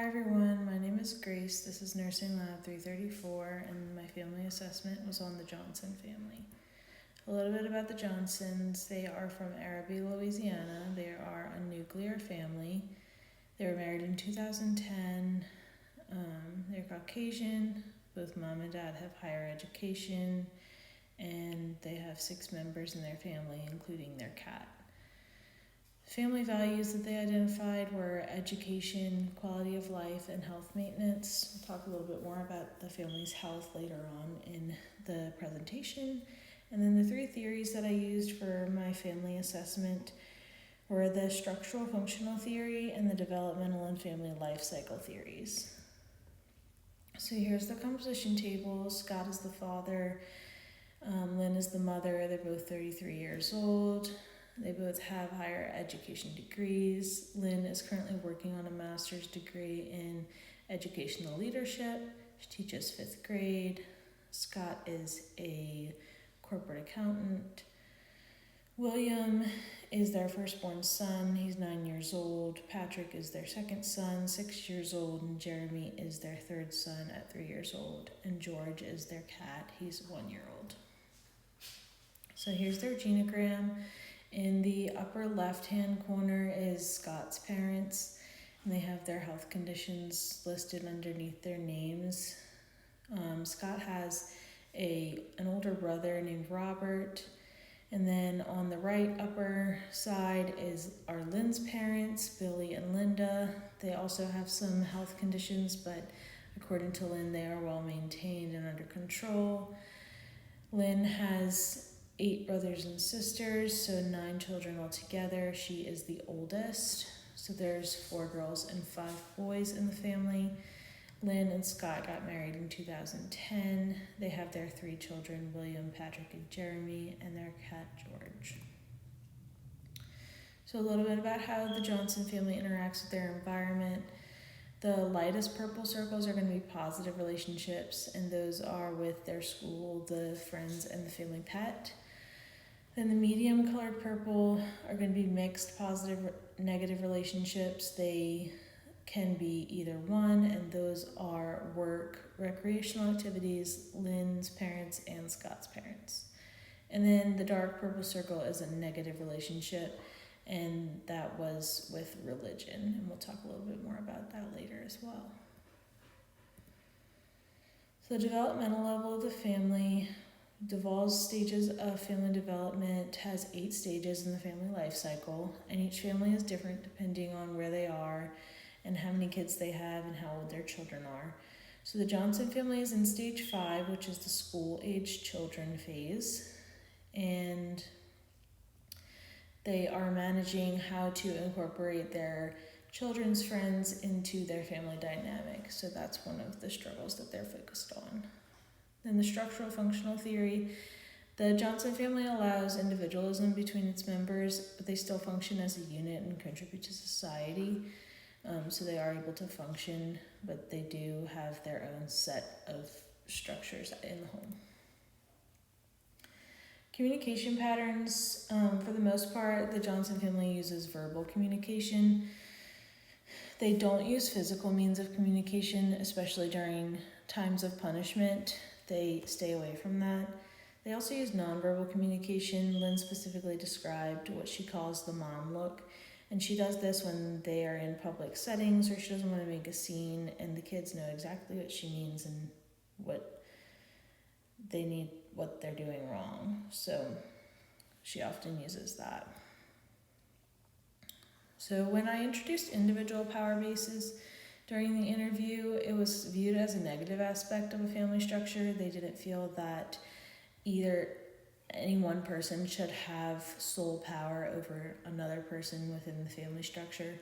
Hi everyone, my name is Grace. This is Nursing Lab 334 and my family assessment was on the Johnson family. A little bit about the Johnsons. They are from Araby, Louisiana. They are a nuclear family. They were married in 2010. They're Caucasian. Both mom and dad have higher education and they have 6 members in their family, including their cat. Family values that they identified were education, quality of life, and health maintenance. We'll talk a little bit more about the family's health later on in the presentation. And then the 3 theories that I used for my family assessment were the structural functional theory and the developmental and family life cycle theories. So here's the composition table. Scott is the father, Lynn is the mother. They're both 33 years old. They both have higher education degrees. Lynn is currently working on a master's degree in educational leadership. She teaches 5th grade. Scott is a corporate accountant. William is their firstborn son. He's 9 years old. Patrick is their second son, 6 years old. And Jeremy is their 3rd son at 3 years old. And George is their cat. He's 1 year old. So here's their genogram. In the upper left-hand corner is Scott's parents, and they have their health conditions listed underneath their names. Scott has an older brother named Robert, and then on the right upper side are Lynn's parents, Billy and Linda. They also have some health conditions, but according to Lynn, they are well maintained and under control. Lynn has 8 brothers and sisters, so 9 children altogether. She is the oldest, so there's 4 girls and 5 boys in the family. Lynn and Scott got married in 2010. They have their 3 children, William, Patrick, and Jeremy, and their cat, George. So a little bit about how the Johnson family interacts with their environment. The lightest purple circles are going to be positive relationships, and those are with their school, the friends, and the family pet. Then the medium colored purple are going to be mixed positive, negative relationships. They can be either one, and those are work, recreational activities, Lynn's parents, and Scott's parents. And then the dark purple circle is a negative relationship, and that was with religion. And we'll talk a little bit more about that later as well. So the developmental level of the family. Duvall's stages of family development has 8 stages in the family life cycle, and each family is different depending on where they are and how many kids they have and how old their children are. So the Johnson family is in stage 5, which is the school-age children phase, and they are managing how to incorporate their children's friends into their family dynamic. So that's one of the struggles that they're focused on. Then the structural functional theory. The Johnson family allows individualism between its members, but they still function as a unit and contribute to society. So they are able to function, but they do have their own set of structures in the home. Communication patterns. For the most part, the Johnson family uses verbal communication. They don't use physical means of communication, especially during times of punishment. They stay away from that. They also use nonverbal communication. Lynn specifically described what she calls the mom look. And she does this when they are in public settings or she doesn't want to make a scene and the kids know exactly what she means and what they're doing wrong. So she often uses that. So when I introduced individual power bases during the interview, it was viewed as a negative aspect of a family structure. They didn't feel that either any one person should have sole power over another person within the family structure.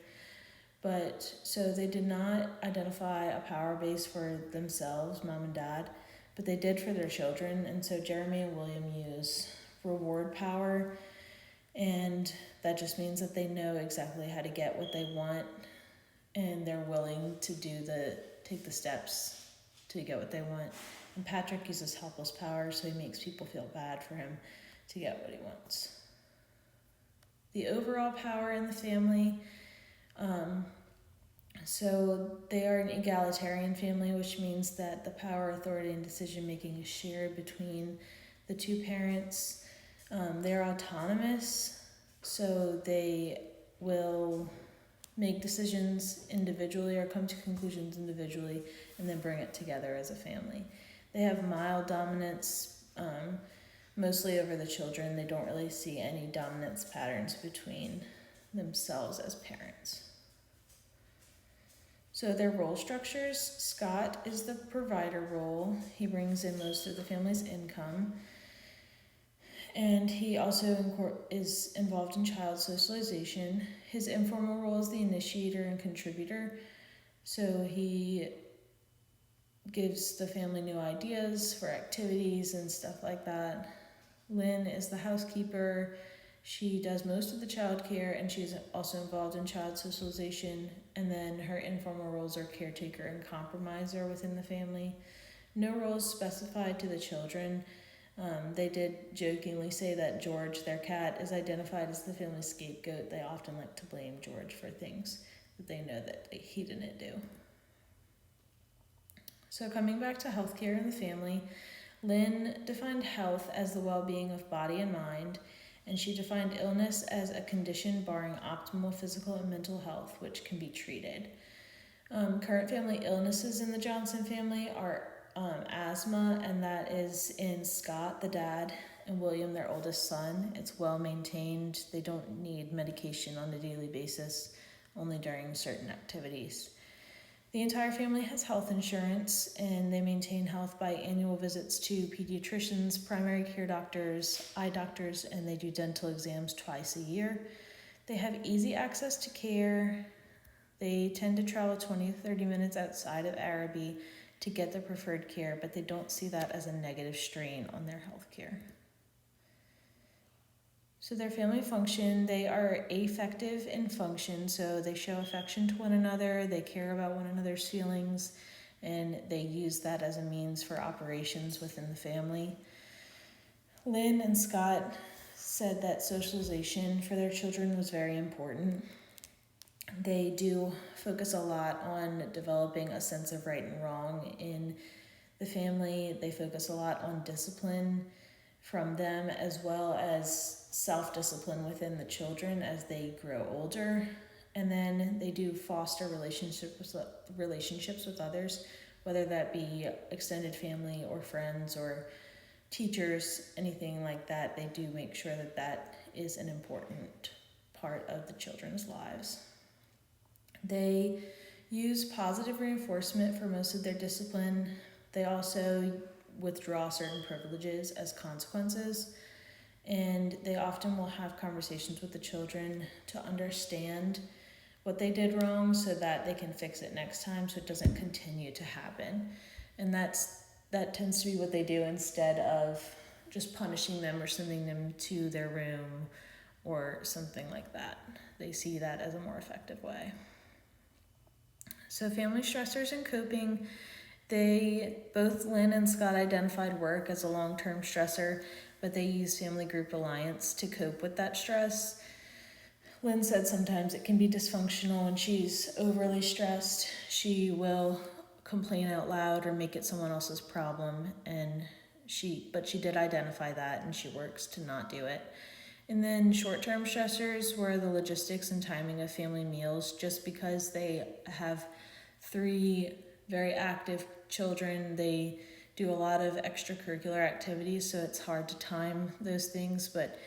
But so they did not identify a power base for themselves, mom and dad, but they did for their children. And so Jeremy and William use reward power, and that just means that they know exactly how to get what they want and they're willing to take the steps to get what they want. And Patrick uses helpless power, so he makes people feel bad for him to get what he wants. The overall power in the family, So they are an egalitarian family, which means that the power, authority, and decision making is shared between the two parents. They're autonomous, so they will make decisions individually or come to conclusions individually and then bring it together as a family. They have mild dominance, mostly over the children. They don't really see any dominance patterns between themselves as parents. So their role structures: Scott is the provider role. He brings in most of the family's income. And he also is involved in child socialization. His informal role is the initiator and contributor. So he gives the family new ideas for activities and stuff like that. Lynn is the housekeeper. She does most of the child care, and she's also involved in child socialization. And then her informal roles are caretaker and compromiser within the family. No roles specified to the children. They did jokingly say that George, their cat, is identified as the family scapegoat. They often like to blame George for things that they know that he didn't do. So coming back to healthcare in the family, Lynn defined health as the well-being of body and mind, and she defined illness as a condition barring optimal physical and mental health, which can be treated. Current family illnesses in the Johnson family are asthma, and that is in Scott, the dad, and William, their oldest son. It's well maintained. They don't need medication on a daily basis, only during certain activities. The entire family has health insurance, and they maintain health by annual visits to pediatricians, primary care doctors, eye doctors, and they do dental exams twice a year. They have easy access to care. They tend to travel 20 to 30 minutes outside of Arabi to get their preferred care, but they don't see that as a negative strain on their health care. So their family function: they are affective in function, so they show affection to one another, they care about one another's feelings, and they use that as a means for operations within the family. Lynn and Scott said that socialization for their children was very important. They do focus a lot on developing a sense of right and wrong in the family. They focus a lot on discipline from them, as well as self-discipline within the children as they grow older. And then they do foster relationships with others, whether that be extended family or friends or teachers, anything like that. They do make sure that that is an important part of the children's lives. They use positive reinforcement for most of their discipline. They also withdraw certain privileges as consequences, and they often will have conversations with the children to understand what they did wrong so that they can fix it next time so it doesn't continue to happen. And that tends to be what they do instead of just punishing them or sending them to their room or something like that. They see that as a more effective way. So family stressors and coping: both Lynn and Scott identified work as a long-term stressor, but they use family group alliance to cope with that stress. Lynn said sometimes it can be dysfunctional when she's overly stressed. She will complain out loud or make it someone else's problem, but she did identify that and she works to not do it. And then short-term stressors were the logistics and timing of family meals. Just because they have 3 very active children, they do a lot of extracurricular activities, so it's hard to time those things, but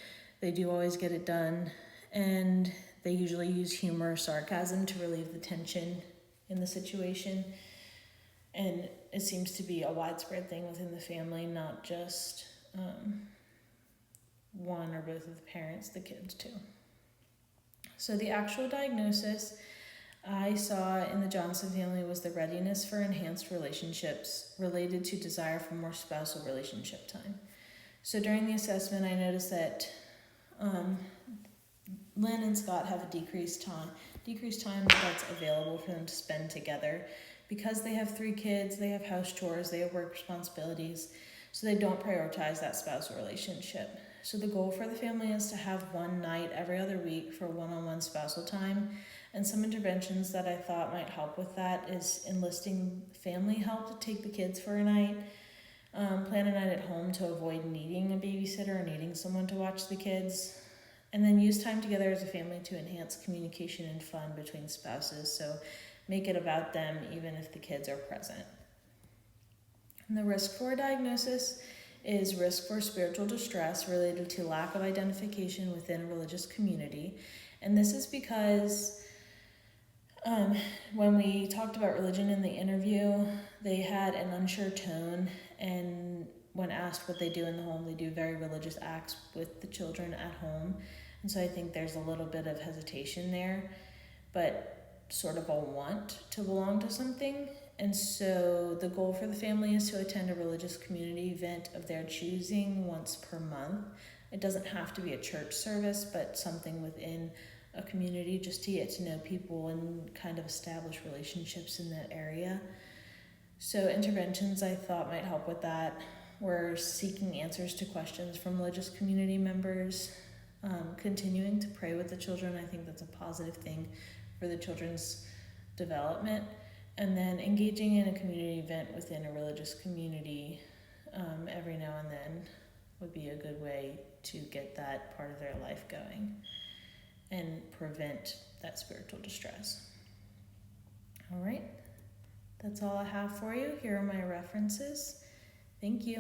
they do always get it done. And they usually use humor or sarcasm to relieve the tension in the situation. And it seems to be a widespread thing within the family, not just one or both of the parents, the kids too. So the actual diagnosis I saw in the Johnson family was the readiness for enhanced relationships related to desire for more spousal relationship time. So during the assessment, I noticed that Lynn and Scott have a decreased time that's available for them to spend together. Because they have 3 kids, they have house chores, they have work responsibilities, so they don't prioritize that spousal relationship. So the goal for the family is to have one night every other week for one-on-one spousal time, And some interventions that I thought might help with that is enlisting family help to take the kids for a night. Plan a night at home to avoid needing a babysitter or needing someone to watch the kids. And then use time together as a family to enhance communication and fun between spouses. So make it about them even if the kids are present. And the risk for a diagnosis is risk for spiritual distress related to lack of identification within a religious community. And this is because when we talked about religion in the interview, they had an unsure tone, and when asked what they do in the home, they do very religious acts with the children at home. And so I think there's a little bit of hesitation there, but sort of a want to belong to something. And so the goal for the family is to attend a religious community event of their choosing once per month. It doesn't have to be a church service, but something within a community just to get to know people and kind of establish relationships in that area. So interventions I thought might help with that. We're seeking answers to questions from religious community members, continuing to pray with the children. I think that's a positive thing for the children's development. And then engaging in a community event within a religious community every now and then would be a good way to get that part of their life going and prevent that spiritual distress. All right, that's all I have for you. Here are my references. Thank you.